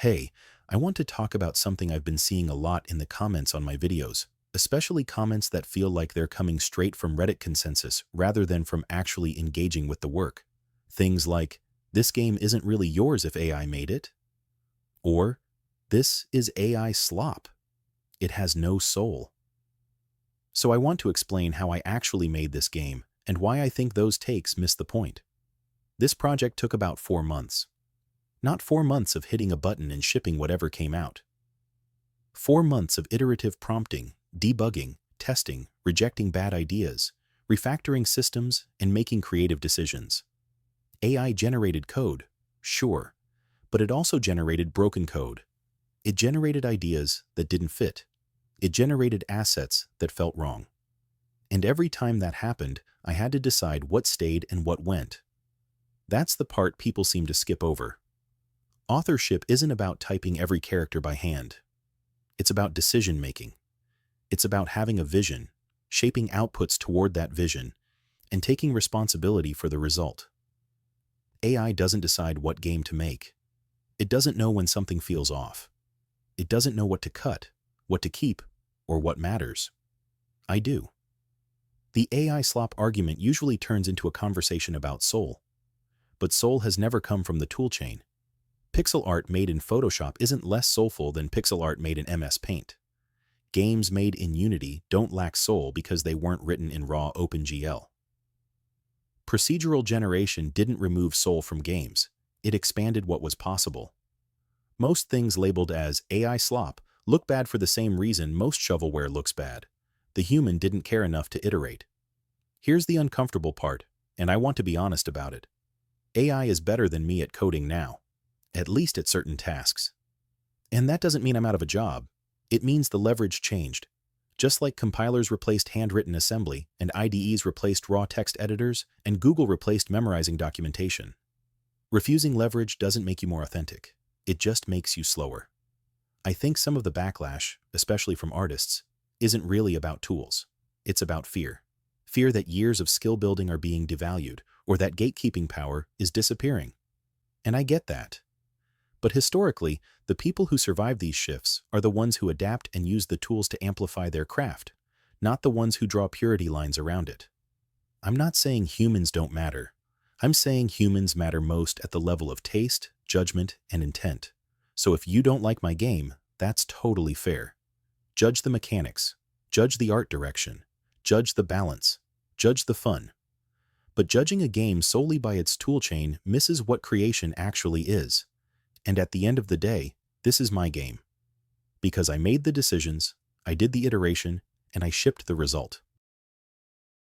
Hey, I want to talk about something I've been seeing a lot in the comments on my videos, especially comments that feel like they're coming straight from Reddit consensus rather than from actually engaging with the work. Things like, "This game isn't really yours if AI made it," or "This is AI slop. It has no soul." So I want to explain how I actually made this game and why I think those takes miss the point. This project took about 4 months. Not 4 months of hitting a button and shipping whatever came out. 4 months of iterative prompting, debugging, testing, rejecting bad ideas, refactoring systems, and making creative decisions. AI generated code, sure, but it also generated broken code. It generated ideas that didn't fit. It generated assets that felt wrong. And every time that happened, I had to decide what stayed and what went. That's the part people seem to skip over. Authorship isn't about typing every character by hand. It's about decision-making. It's about having a vision, shaping outputs toward that vision, and taking responsibility for the result. AI doesn't decide what game to make. It doesn't know when something feels off. It doesn't know what to cut, what to keep, or what matters. I do. The AI slop argument usually turns into a conversation about soul. But soul has never come from the toolchain. Pixel art made in Photoshop isn't less soulful than pixel art made in MS Paint. Games made in Unity don't lack soul because they weren't written in raw OpenGL. Procedural generation didn't remove soul from games. It expanded what was possible. Most things labeled as AI slop look bad for the same reason most shovelware looks bad. The human didn't care enough to iterate. Here's the uncomfortable part, and I want to be honest about it. AI is better than me at coding now. At least at certain tasks. And that doesn't mean I'm out of a job. It means the leverage changed. Just like compilers replaced handwritten assembly, and IDEs replaced raw text editors, and Google replaced memorizing documentation. Refusing leverage doesn't make you more authentic. It just makes you slower. I think some of the backlash, especially from artists, isn't really about tools. It's about fear. Fear that years of skill building are being devalued, or that gatekeeping power is disappearing. And I get that. But historically, the people who survive these shifts are the ones who adapt and use the tools to amplify their craft, not the ones who draw purity lines around it. I'm not saying humans don't matter. I'm saying humans matter most at the level of taste, judgment, and intent. So if you don't like my game, that's totally fair. Judge the mechanics. Judge the art direction. Judge the balance. Judge the fun. But judging a game solely by its toolchain misses what creation actually is. And at the end of the day, this is my game. Because I made the decisions, I did the iteration, and I shipped the result.